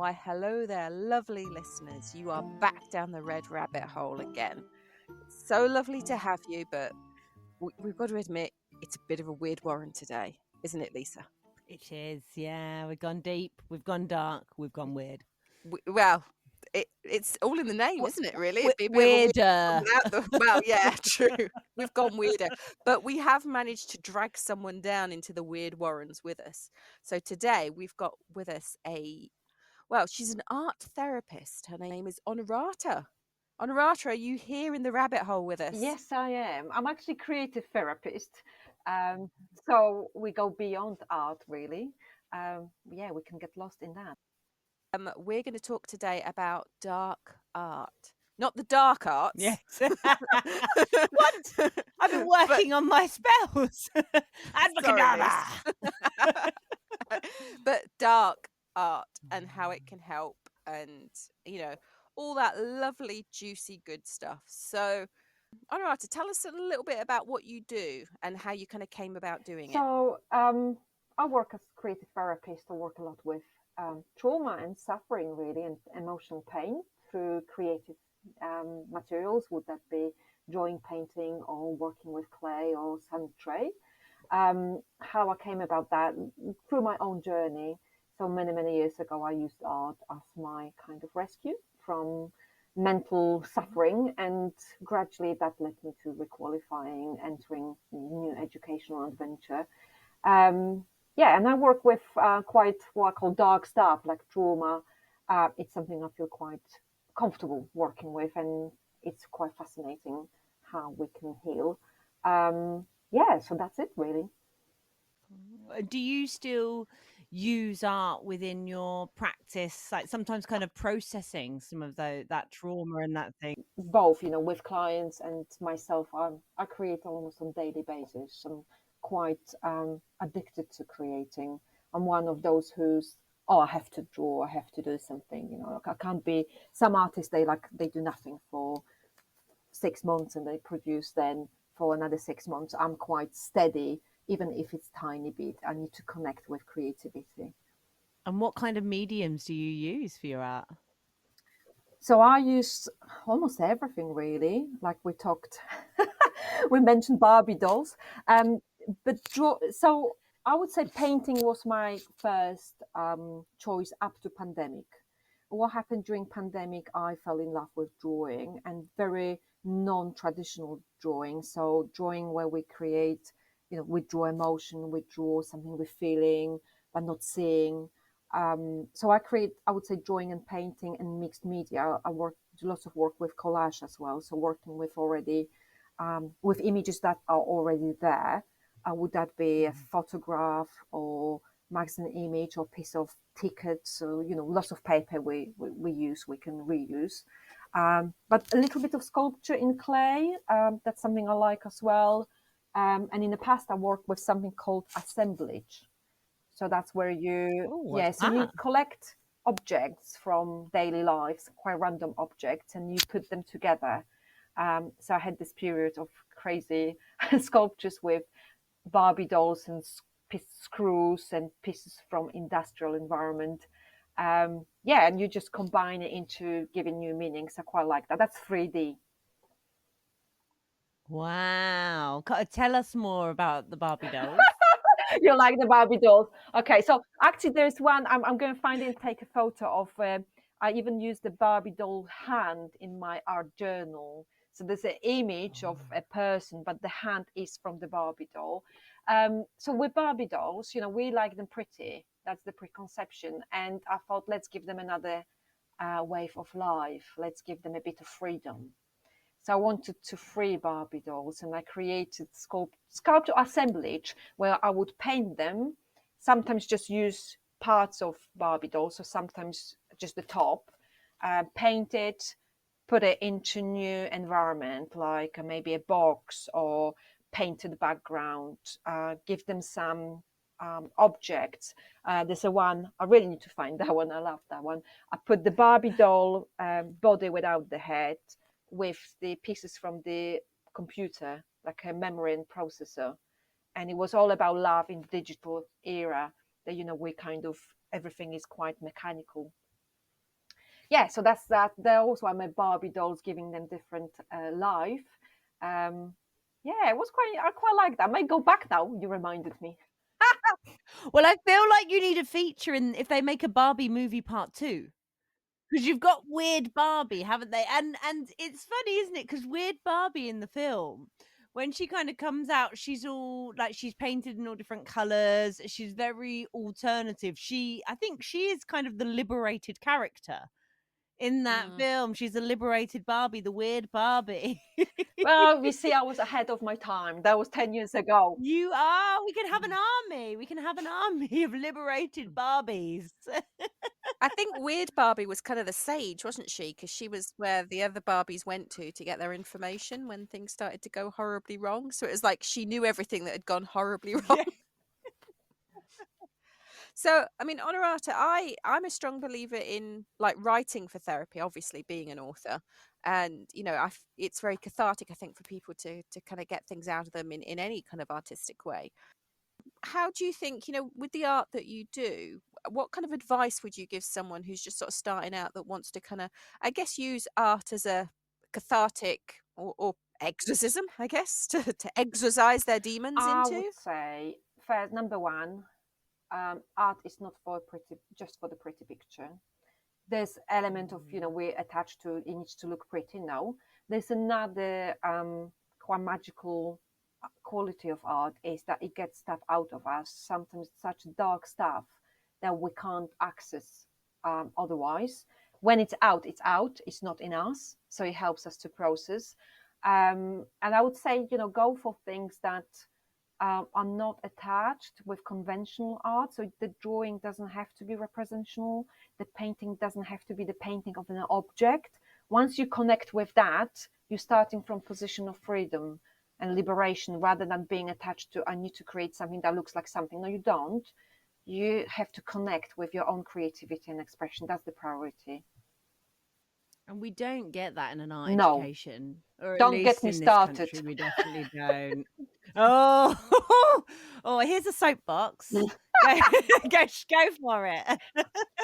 Why, hello there, lovely listeners. You are back down the red rabbit hole again. It's so lovely to have you, but we've got to admit, it's a bit of a weird warren today, isn't it, Lisa? It is, yeah. We've gone deep, we've gone dark, we've gone weird. Well, it's all in the name, isn't it, really? It'd be a bit Weirder. of a well, yeah, true. We've gone weirder. But we have managed to drag someone down into the weird warrens with us. So today we've got with us she's an art therapist. Her name is Honorata. Honorata, are you here in the rabbit hole with us? Yes, I am. I'm actually a creative therapist. So we go beyond art, really. Yeah, we can get lost in that. We're going to talk today about dark art. Not the dark arts. Yes. What? I've been working on my spells. Abracadabra. But dark art and how it can help and, all that lovely, juicy, good stuff. So, Honorata, tell us a little bit about what you do and how you kind of came about doing it. So I work as a creative therapist. I work a lot with trauma and suffering, really, and emotional pain through creative materials. Would that be drawing, painting, or working with clay or sand tray? How I came about that through my own journey. So many years ago, I used art as my kind of rescue from mental suffering, and gradually that led me to requalifying, entering new educational adventure. Yeah, and I work with quite what I call dark stuff like trauma. It's something I feel quite comfortable working with, and it's quite fascinating how we can heal. Yeah, so that's it really. Do you still use art within your practice, like sometimes kind of processing some of that trauma and that thing? Both, with clients and myself, I create almost on daily basis. I'm quite addicted to creating. I'm one of those who's, oh, I have to draw, I have to do something. I can't be. Some artists, they do nothing for 6 months and they produce then for another 6 months. I'm quite steady, even if it's tiny bit. I need to connect with creativity. And what kind of mediums do you use for your art? So I use almost everything really. Like we talked, we mentioned Barbie dolls. But so I would say painting was my first choice up to pandemic. What happened during pandemic? I fell in love with drawing and very non-traditional drawing. So drawing where we create, we draw emotion, we draw something we're feeling but not seeing. So I create, I would say, drawing and painting and mixed media. I do lots of work with collage as well. So working with already with images that are already there. Would that be a photograph or magazine image or piece of ticket? So lots of paper we use, we can reuse. But a little bit of sculpture in clay. That's something I like as well. And in the past, I worked with something called assemblage. So that's where you collect objects from daily lives, quite random objects, and you put them together. So I had this period of crazy sculptures with Barbie dolls and screws and pieces from industrial environment. Yeah, and you just combine it into giving new meanings. I quite like that. That's 3D. Wow. Tell us more about the Barbie dolls. You like the Barbie dolls. Okay, so actually there's one, I'm going to find it and take a photo of, I even used the Barbie doll hand in my art journal. So there's an image of a person, but the hand is from the Barbie doll. So with Barbie dolls, we like them pretty. That's the preconception. And I thought, let's give them another wave of life. Let's give them a bit of freedom. So I wanted to free Barbie dolls, and I created sculpture assemblage where I would paint them, sometimes just use parts of Barbie dolls, or sometimes just the top, paint it, put it into new environment, like maybe a box or painted background, give them some objects. There's a one, I really need to find that one, I love that one. I put the Barbie doll body without the head, with the pieces from the computer, like a memory and processor. And it was all about love in the digital era that, we kind of, everything is quite mechanical. yeah, so that's that. There also are my Barbie dolls, giving them different life. Yeah, it was I quite like that. I might go back now. You reminded me. Well, I feel like you need a feature in if they make a Barbie movie part 2. Because you've got Weird Barbie, haven't they? And it's funny, isn't it? Because Weird Barbie in the film, when she kind of comes out, she's all like she's painted in all different colors. She's very alternative. I think she is kind of the liberated character in that film. She's a liberated Barbie, the Weird Barbie. Well, you see, I was ahead of my time. That was 10 years ago. You are. We can have an army. We can have an army of liberated Barbies. I think Weird Barbie was kind of the sage, wasn't she? Because she was where the other Barbies went to get their information when things started to go horribly wrong. So it was like she knew everything that had gone horribly wrong. Yeah. So, I mean, Honorata, I'm a strong believer in like writing for therapy, obviously being an author. And, you know, it's very cathartic, I think, for people to kind of get things out of them in any kind of artistic way. How do you think, you know, with the art that you do, what kind of advice would you give someone who's just sort of starting out that wants to kind of, I guess, use art as a cathartic or exorcism, I guess, to exorcise their demons I into? would say, first, number one, art is not just for the pretty picture. There's element of, we're attached to, it needs to look pretty. No, there's another quite magical quality of art is that it gets stuff out of us, sometimes such dark stuff that we can't access otherwise. When it's out, it's not in us, so it helps us to process. And I would say, go for things that are not attached with conventional art. So the drawing doesn't have to be representational. The painting doesn't have to be the painting of an object. Once you connect with that, you're starting from a position of freedom and liberation rather than being attached to, I need to create something that looks like something. No, you don't. You have to connect with your own creativity and expression. That's the priority. And we don't get that in an art No. education. Or at Don't least get me in this started. country, we definitely don't. Oh, here's a soapbox. Go for it.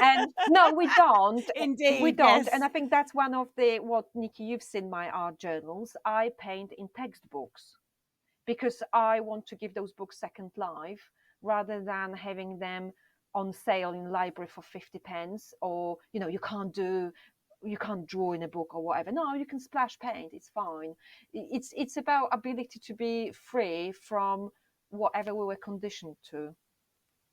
And no, we don't. Indeed, we don't. yes. And I think that's one of what Nikki, you've seen my art journals. I paint in textbooks because I want to give those books second life rather than having them on sale in library for 50 pence, or you can't draw in a book or whatever. No, you can splash paint, it's fine. It's about ability to be free from whatever we were conditioned to.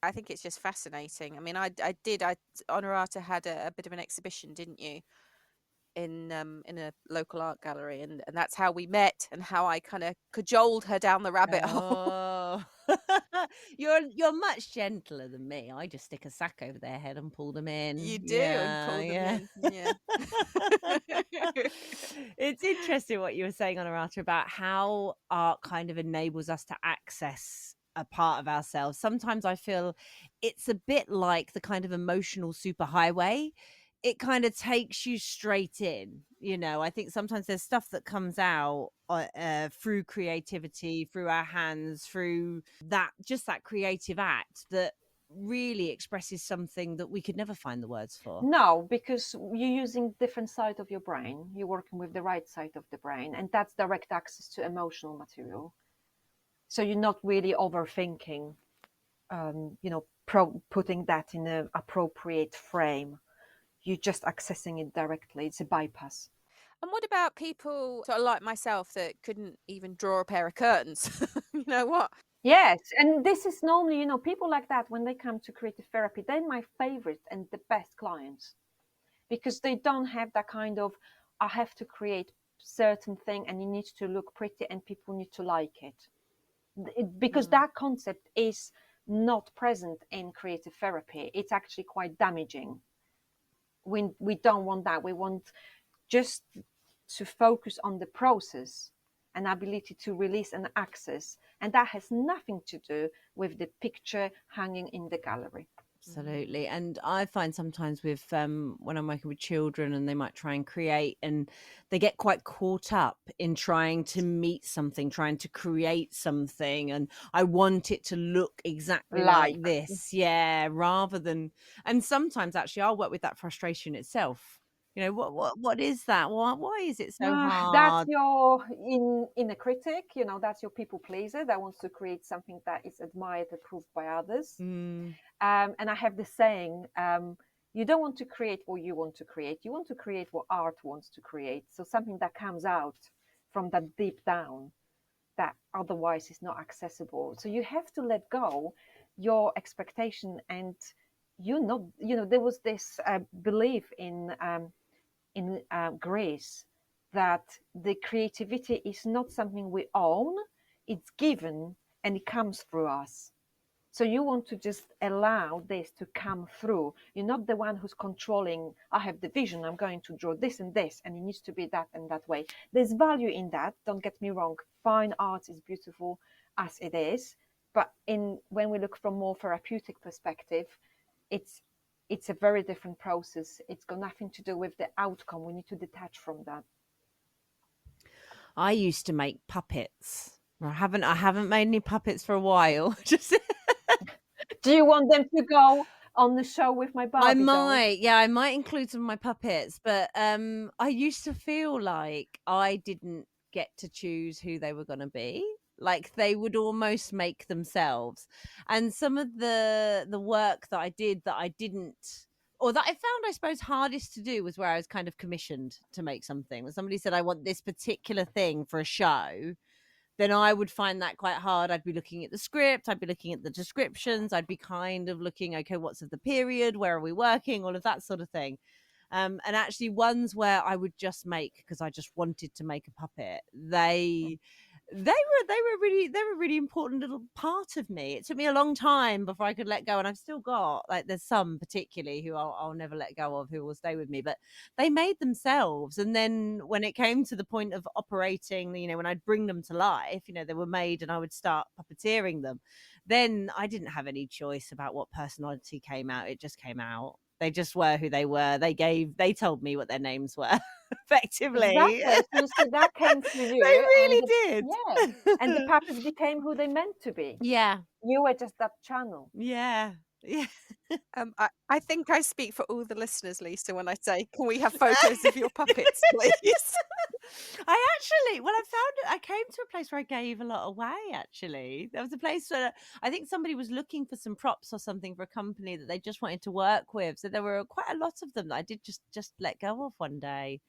I think it's just fascinating. I mean, Honorata had a bit of an exhibition, didn't you, in a local art gallery, and that's how we met and how I kind of cajoled her down the rabbit hole. Oh. You're much gentler than me. I just stick a sack over their head and pull them in. You do, and pull them in. Yeah. It's interesting what you were saying, Honorata, about how art kind of enables us to access a part of ourselves. Sometimes I feel it's a bit like the kind of emotional superhighway. It kind of takes you straight in. I think sometimes there's stuff that comes out through creativity, through our hands, through that creative act that really expresses something that we could never find the words for. No, because you're using different side of your brain. You're working with the right side of the brain, and that's direct access to emotional material. So you're not really overthinking, putting that in an appropriate frame. You're just accessing it directly. It's a bypass. And what about people sort of like myself that couldn't even draw a pair of curtains? You know what? Yes, and this is normally, people like that, when they come to creative therapy, they're my favorite and the best clients because they don't have that kind of, I have to create certain thing and it needs to look pretty and people need to like it. Because that concept is not present in creative therapy. It's actually quite damaging. We don't want that. We want just to focus on the process and ability to release and access, and that has nothing to do with the picture hanging in the gallery. Absolutely. And I find sometimes with when I'm working with children and they might try and create, and they get quite caught up in trying to meet something, trying to create something, and I want it to look exactly like this, rather than, and sometimes actually I'll work with that frustration itself. You know, what is that? Why is it so That's hard? your inner critic, that's your people pleaser that wants to create something that is admired, approved by others. Mm. And I have the saying, you don't want to create what you want to create. You want to create what art wants to create. So something that comes out from that deep down that otherwise is not accessible. So you have to let go your expectation, and there was this belief in Greece that the creativity is not something we own, it's given and it comes through us. So you want to just allow this to come through. You're not the one who's controlling, I have the vision, I'm going to draw this, and it needs to be that and that way. There's value in that, don't get me wrong. Fine art is beautiful as it is. But when we look from more therapeutic perspective, it's a very different process. It's got nothing to do with the outcome. We need to detach from that. I used to make puppets. I haven't made any puppets for a while. Just Do you want them to go on the show with my Barbie doll? I might include some of my puppets, but I used to feel like I didn't get to choose who they were going to be. Like they would almost make themselves. And some of the work that I did that I didn't, or that I found, I suppose, hardest to do was where I was kind of commissioned to make something. When somebody said, I want this particular thing for a show, then I would find that quite hard. I'd be looking at the script, I'd be looking at the descriptions, I'd be kind of looking, okay, what's of the period, where are we working, all of that sort of thing. And actually ones where I would just make because I just wanted to make a puppet, they were a really important little part of me. It took me a long time before I could let go, and I've still got, like, there's some particularly who I'll never let go of, who will stay with me, but they made themselves. And then when it came to the point of operating, when I'd bring them to life, they were made and I would start puppeteering them, then I didn't have any choice about what personality came out. It just came out. They just were who they were. They told me what their names were. Effectively. Exactly. So you see, that came through They you, really did. and the puppets became who they meant to be. Yeah. You were just that channel. Yeah. Yeah. I think I speak for all the listeners, Lisa, when I say, can we have photos of your puppets, please? I came to a place where I gave a lot away, actually. There was a place where I think somebody was looking for some props or something for a company that they just wanted to work with. So there were quite a lot of them that I did just let go of one day.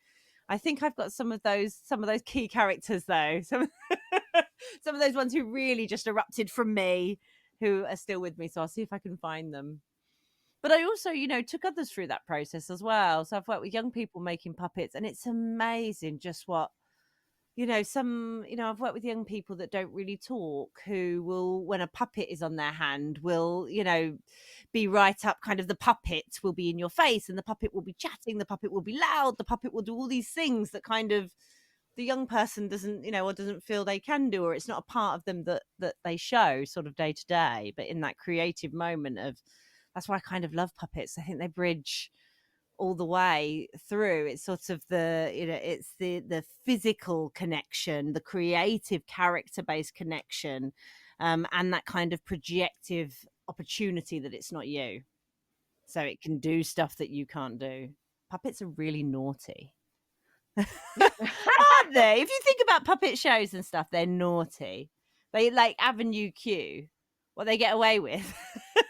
I think I've got some of those key characters, though. Some of those ones who really just erupted from me, who are still with me. So I'll see if I can find them. But I also, took others through that process as well. So I've worked with young people making puppets, and it's amazing just what, I've worked with young people that don't really talk, who will, when a puppet is on their hand, will, be right up, kind of the puppet will be in your face, and the puppet will be chatting, the puppet will be loud, the puppet will do all these things that kind of the young person doesn't, or doesn't feel they can do, or it's not a part of them that they show sort of day to day. But in that creative moment of, that's why I kind of love puppets. I think they bridge all the way through. It's sort of it's the physical connection, the creative character-based connection, and that kind of projective opportunity that it's not you. So it can do stuff that you can't do. Puppets are really naughty. Aren't they? If you think about puppet shows and stuff, they're naughty. They like Avenue Q, what they get away with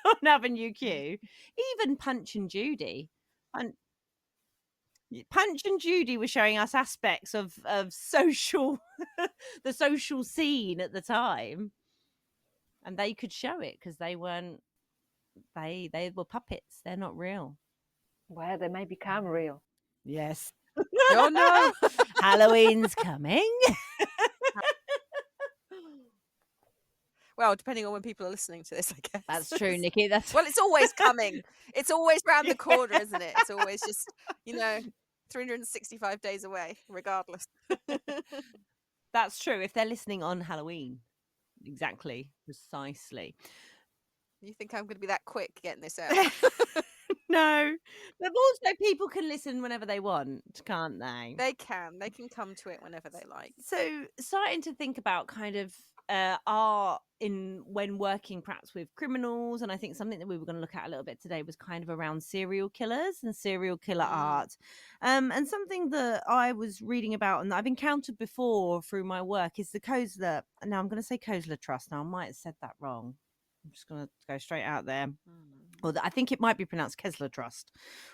on Avenue Q. Even Punch and Judy. Punch and Judy were showing us aspects of social, the social scene at the time, and they could show it because they weren't. They were puppets. They're not real. Well, they may become real. Yes. Oh no. Halloween's coming. Well, depending on when people are listening to this, I guess. That's true, Nikki. Well, it's always coming. It's always round the corner, isn't it? It's always just, 365 days away, regardless. That's true. If they're listening on Halloween. Exactly. Precisely. You think I'm going to be that quick getting this out? No. But also people can listen whenever they want, can't they? They can. They can come to it whenever they like. So starting to think about kind of art in when working perhaps with criminals, and I think something that we were going to look at a little bit today was kind of around serial killers and serial killer art. And something that I was reading about and that I've encountered before through my work is the Koestler. Now I'm going to say Koestler Trust. Now I might have said that wrong. I'm just going to go straight out there. Or I think it might be pronounced Kessler Trust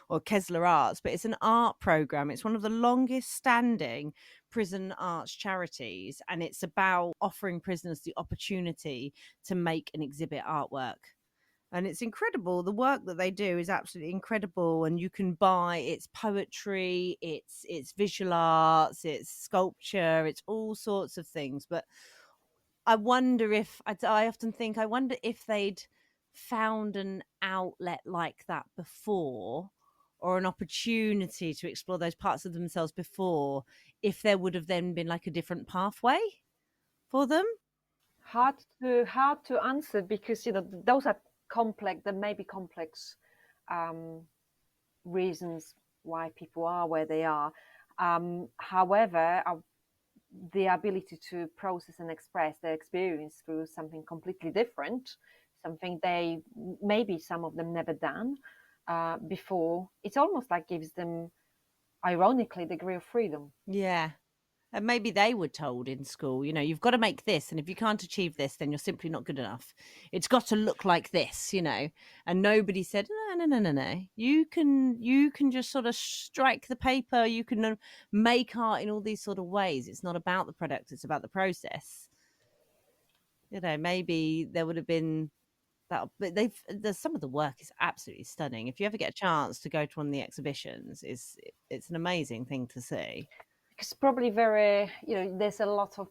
or Kessler Arts, but it's an art program. It's one of the longest standing prison arts charities, and it's about offering prisoners the opportunity to make and exhibit artwork. And it's incredible. The work that they do is absolutely incredible, and you can buy it's poetry, it's visual arts, it's sculpture, it's all sorts of things. But I wonder if I often think I wonder if they'd found an outlet like that before, or an opportunity to explore those parts of themselves before, if there would have then been like a different pathway for them. Hard to answer, because those are complex. There may be complex reasons why people are where they are. However, the ability to process and express their experience through something completely different, something they maybe some of them never done before, it's almost like gives them, ironically, degree of freedom. Yeah. And maybe they were told in school, you've got to make this, and if you can't achieve this, then you're simply not good enough. It's got to look like this, and nobody said, no. You can just sort of strike the paper. You can make art in all these sort of ways. It's not about the product. It's about the process. Maybe there would have been that, but some of the work is absolutely stunning. If you ever get a chance to go to one of the exhibitions, it's an amazing thing to see. It's probably very, there's a lot of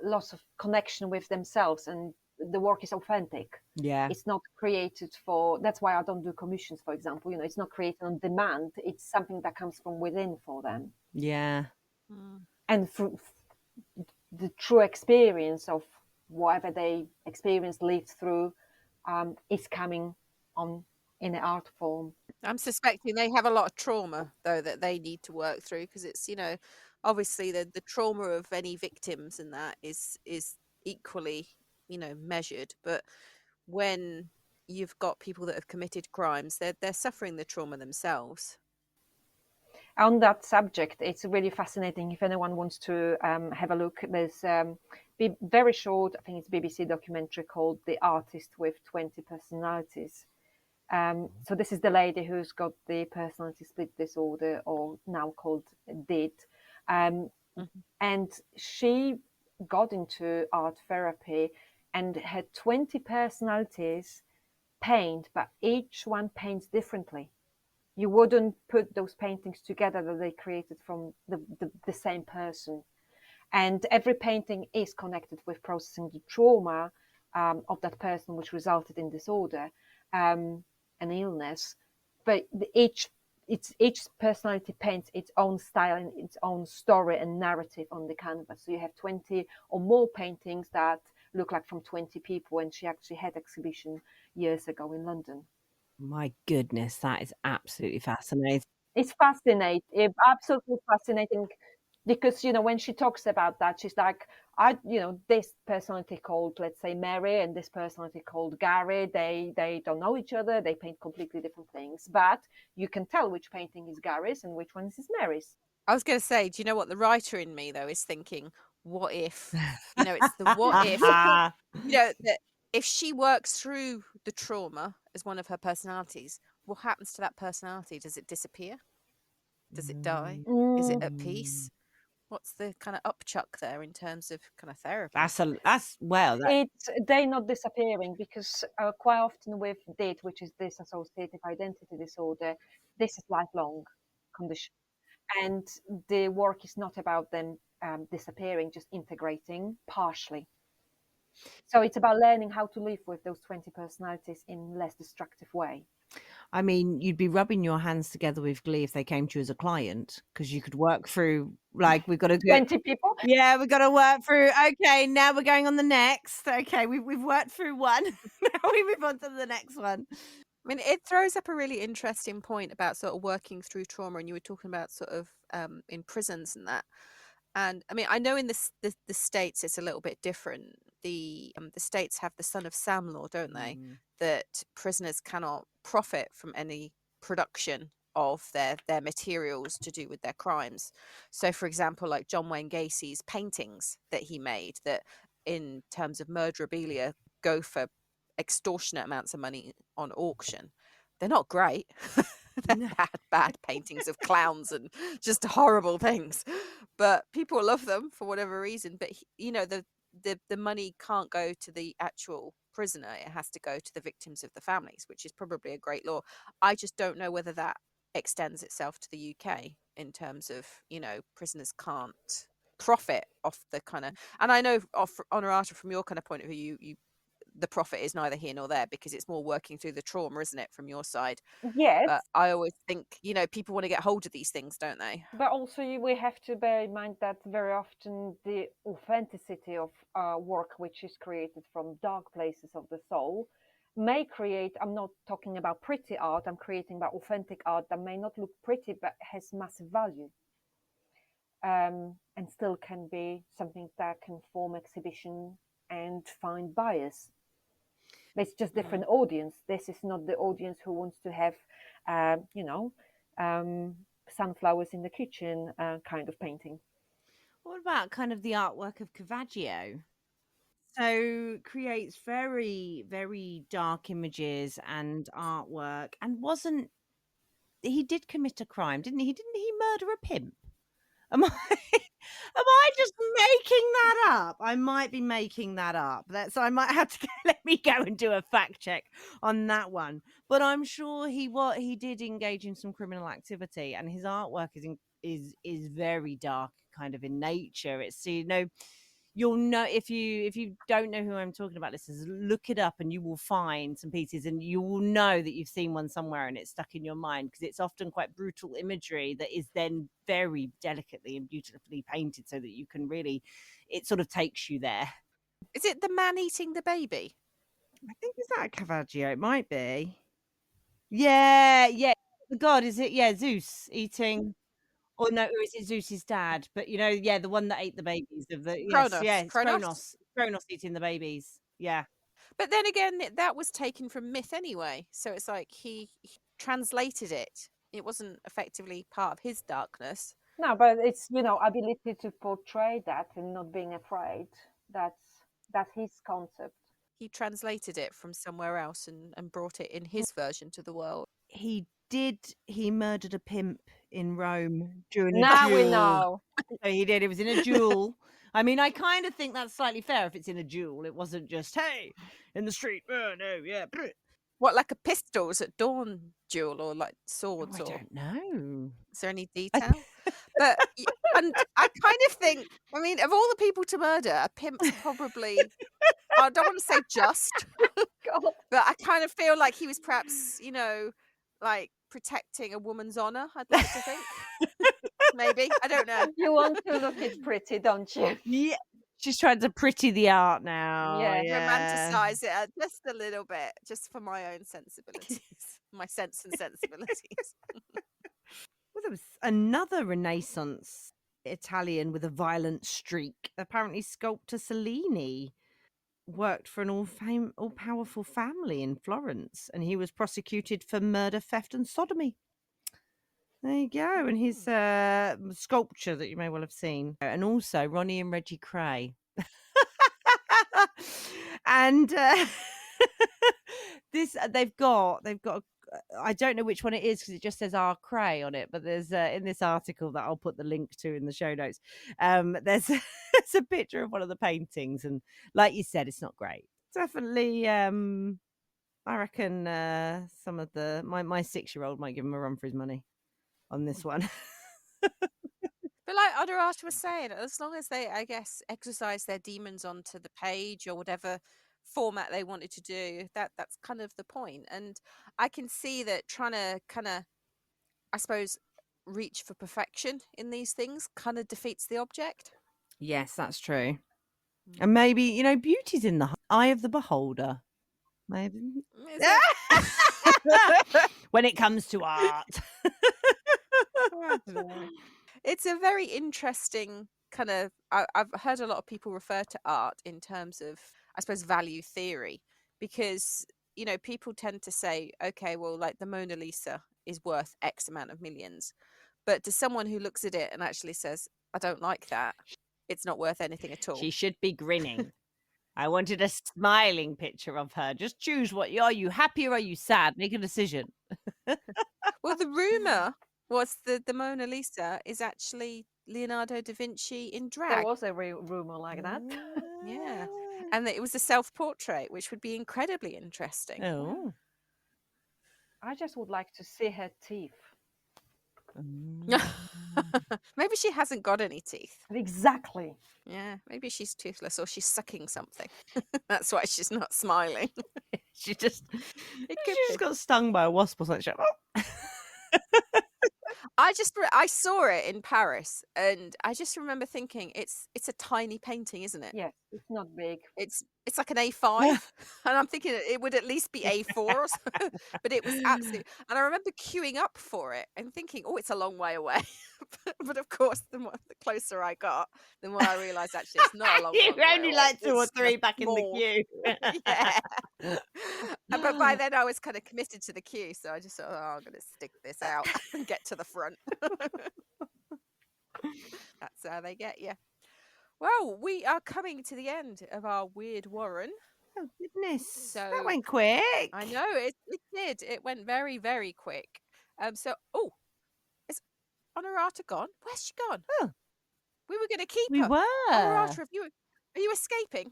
lots of connection with themselves, and the work is authentic. Yeah. It's not created for, that's why I don't do commissions, for example. It's not created on demand. It's something that comes from within for them. Yeah. And the true experience of whatever they experienced, lived through, is coming on in an art form. I'm suspecting they have a lot of trauma, though, that they need to work through, because it's, obviously the trauma of any victims and that is equally, measured. But when you've got people that have committed crimes, they're suffering the trauma themselves. On that subject, it's really fascinating. If anyone wants to have a look, there's very short, I think it's BBC documentary called "The Artist with 20 Personalities." So this is the lady who's got the personality split disorder, or now called DID. And she got into art therapy and had 20 personalities paint, but each one paints differently. You wouldn't put those paintings together that they created from the same person. And every painting is connected with processing the trauma of that person, which resulted in disorder. An illness, but each personality paints its own style and its own story and narrative on the canvas. So you have 20 or more paintings that look like from 20 people, and she actually had exhibition years ago in London. My goodness, that is absolutely fascinating. It's fascinating, absolutely fascinating, because when she talks about that, she's like, this personality called, let's say, Mary, and this personality called Gary, they don't know each other, they paint completely different things, but you can tell which painting is Gary's and which one is Mary's. I was going to say, do you know what the writer in me, though, is thinking? What if, it's the what if, that if she works through the trauma as one of her personalities, what happens to that personality? Does it disappear? Does it die? Is it at peace? What's the kind of upchuck there in terms of kind of therapy? They're not disappearing, because quite often with DID, which is dissociative identity disorder, this is lifelong condition, and the work is not about them disappearing, just integrating partially. So it's about learning how to live with those 20 personalities in less destructive way. I mean, you'd be rubbing your hands together with glee if they came to you as a client, because you could work through, like, we've got to 20 people. Yeah, we've got to work through. Okay, now we're going on the next. Okay, we've worked through one. Now we move on to the next one. I mean, it throws up a really interesting point about sort of working through trauma, and you were talking about sort of in prisons and that. And I mean, I know in the States it's a little bit different the states have the son of Sam law, don't they? Mm. That prisoners cannot profit from any production of their materials to do with their crimes. So, for example, like John Wayne Gacy's paintings that he made, that in terms of murderabilia go for extortionate amounts of money on auction. They're not great. They're No. bad paintings of clowns and just horrible things, but people love them for whatever reason. But you know, the money can't go to the actual prisoner, it has to go to the victims of the families, which is probably a great law. I just don't know whether that extends itself to the UK in terms of, you know, prisoners can't profit off the kind of, and I know off Honorata, from your kind of point of view, you the profit is neither here nor there, because it's more working through the trauma, isn't it, from your side? Yes, But I always think, you know, people want to get hold of these things, don't they? but also we have to bear in mind that very often the authenticity of work which is created from dark places of the soul may create, I'm not talking about pretty art, I'm creating about authentic art that may not look pretty but has massive value, and still can be something that can form exhibition and find buyers. It's just different audience. This is not the audience who wants to have, you know, sunflowers in the kitchen kind of painting. What about kind of the artwork of Cavaggio? So creates very, very dark images and artwork, and wasn't he did commit a crime, didn't he? Didn't he murder a pimp? Am I am I just making that up? I might be making that up. That's I might have to let me go and do a fact check on that one. But I'm sure he did engage in some criminal activity, and his artwork is very dark, kind of in nature. It's, you know, you'll know if you don't know who I'm talking about, listeners, look it up and you will find some pieces, and you will know that you've seen one somewhere and it's stuck in your mind, because it's often quite brutal imagery that is then very delicately and beautifully painted, so that you can really, it sort of takes you there. Is it the man eating the baby? I think, is that a Cavaggio? It might be. Yeah, yeah. The god, is it? Yeah, Zeus eating. Or no, or is it Zeus's dad? But you know, yeah, the one that ate the babies of the, yes, yeah, it's Kronos. Kronos eating the babies. Yeah. But then again, that was taken from myth anyway. So it's like he translated it. It wasn't effectively part of his darkness. No, but it's, you know, ability to portray that and not being afraid. That's his concept. He translated it from somewhere else and brought it in his version to the world. He murdered a pimp in Rome during a Now we duel. know. So he did. It was in a duel. I mean, I kind of think that's slightly fair if it's in a duel. It wasn't just, hey, in the street. Oh, no, yeah. What, like a pistols at dawn duel, or like Oh, swords, I or don't know. is there any detail? But and I kind of think, I mean, of all the people to murder, a pimp's probably, I don't want to say just, God. but I kind of feel like he was perhaps, you know, like protecting a woman's honor, I'd like to think. Maybe. I don't know. You want to look it pretty, don't you? Yeah. She's trying to pretty the art now. Yeah. Yeah. Romanticize it just a little bit, just for my own sensibilities, my sense and sensibilities. Well, there was another Renaissance Italian with a violent streak. Apparently, sculptor Cellini worked for an all-powerful family in Florence, and he was prosecuted for murder, theft, and sodomy. There you go. And his sculpture that you may well have seen, and also Ronnie and Reggie Cray. And this they've got I don't know which one it is, because it just says R. Cray on it, but there's in this article that I'll put the link to in the show notes, there's there's a picture of one of the paintings, and like you said, it's not great. Definitely, I reckon some of my 6-year-old might give him a run for his money on this one. But like Honorata was saying, as long as they, I guess, exercise their demons onto the page or whatever format they wanted to do, that's kind of the point. And I can see that trying to kind of, I suppose, reach for perfection in these things kind of defeats the object. Yes, that's true. And maybe, you know, beauty's in the eye of the beholder. Maybe. When it comes to art. It's a very interesting kind of, I've heard a lot of people refer to art in terms of, I suppose, value theory, because, you know, people tend to say, okay, well, like the Mona Lisa is worth X amount of millions. But to someone who looks at it and actually says, I don't like that, it's not worth anything at all. She should be grinning. I wanted a smiling picture of her. Just choose are you happy or are you sad? Make a decision. Well, the rumor was that the Mona Lisa is actually Leonardo da Vinci in There drag. was a rumor like that. Yeah. And that it was a self-portrait, which would be incredibly interesting. Oh. I just would like to see her teeth. Maybe she hasn't got any teeth. Exactly. Yeah, maybe she's toothless or she's sucking something. That's why she's not smiling. She just be. got stung by a wasp or something. I saw it in Paris, and I just remember thinking it's a tiny painting, isn't it? Yes, it's not big. It's like an A5, and I'm thinking it would at least be A4 or so, but it was absolutely. And I remember queuing up for it and thinking, oh, it's a long way away. But of course, the closer I got, the more I realised actually it's not a long. You way only away. like 2 or It's 3 back in the small. queue. Yeah. But by then I was kind of committed to the queue, so I just thought, oh, I'm going to stick this out and get to the front. That's how they get you. Well, we are coming to the end of our Weird Warren. Oh, goodness. So that went quick. I know, it did. It went very, very quick. Is Honorata gone? Where's she gone? Oh. We were going to keep We her. were. Honorata, are you escaping?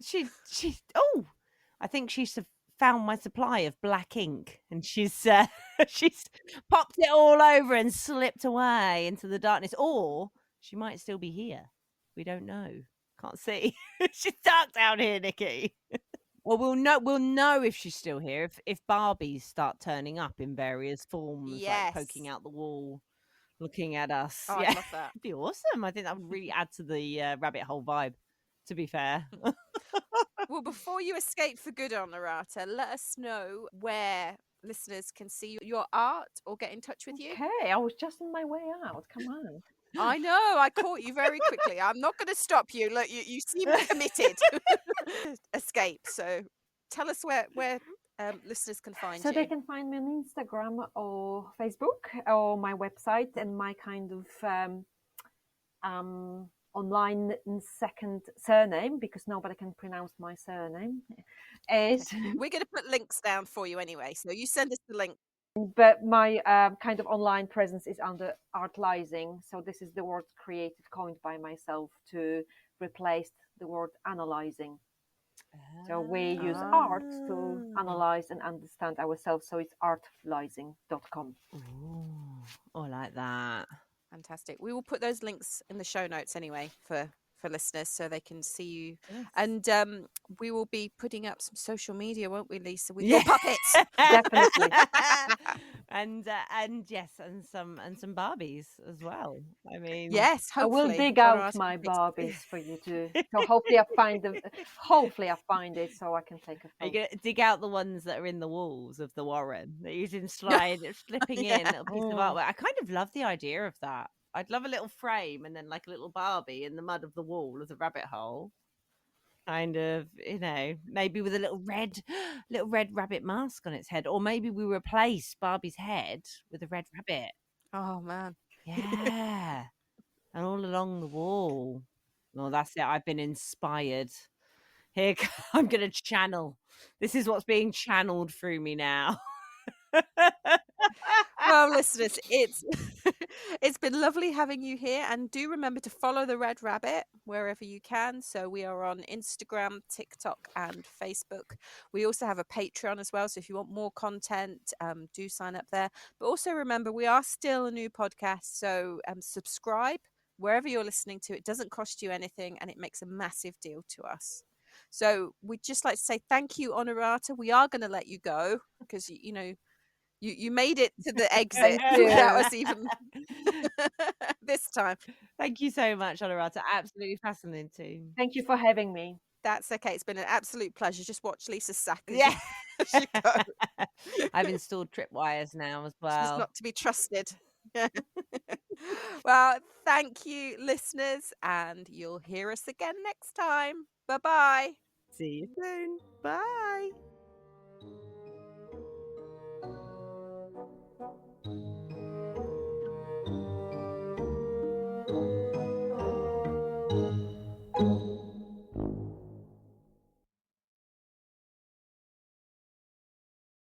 I think she's found my supply of black ink, and she's popped it all over and slipped away into the darkness. Or she might still be here. We don't know. Can't see. She's dark down here, Nikki. Well, we'll know if she's still here if Barbies start turning up in various forms, like poking out the wall, looking at us. Oh, yeah, I love that. it'd be awesome. I think that would really add to the rabbit hole vibe, to be fair. Well, before you escape for good, Honorata, let us know where listeners can see your art or get in touch with you. Okay, I was just on my way out. Come on. I know, I caught you very quickly. I'm not going to stop you. Look, you seem committed to escape. So tell us where listeners can find you. So they can find me on Instagram or Facebook or my website, and my kind of online second surname, because nobody can pronounce my surname, is we're going to put links down for you anyway, so you send us the link. But my kind of online presence is under Artlysing. So this is the word coined by myself to replace the word analyzing. So we use art to analyze and understand ourselves. So it's artlysing.com. I like that. Fantastic. We will put those links in the show notes anyway for listeners, so they can see you. Yes. And we will be putting up some social media, won't we, Lisa, with your puppets? Definitely. and yes, and some Barbies as well. I mean, yes, hopefully. I will dig out my Barbies for you too. So hopefully I find them. Hopefully I find it so I can take a photo. Are you gonna dig out the ones that are in the walls of the Warren that you can slipping in a little piece of artwork? I kind of love the idea of that. I'd love a little frame and then like a little Barbie in the mud of the wall of the rabbit hole. Kind of, maybe with a little red rabbit mask on its head. Or maybe we replace Barbie's head with a red rabbit. Oh, man. Yeah. And all along the wall. Oh, that's it. I've been inspired. Here, I'm going to channel. This is what's being channeled through me now. Well, listeners, it's been lovely having you here, and do remember to follow the Red Rabbit wherever you can. So we are on Instagram, TikTok, and Facebook. We also have a Patreon as well, so if you want more content, do sign up there. But also remember, we are still a new podcast, so subscribe wherever you're listening to. It doesn't cost you anything, and it makes a massive deal to us. So we'd just like to say thank you, Honorata. We are going to let you go because you made it to the exit without us even this time. Thank you so much, Honorata. Absolutely fascinating. Thank you for having me. That's okay. It's been an absolute pleasure. Just watch Lisa sack. Yeah. She goes. I've installed tripwires now as well. She's not to be trusted. Well, thank you, listeners, and you'll hear us again next time. Bye bye. See you soon. Bye.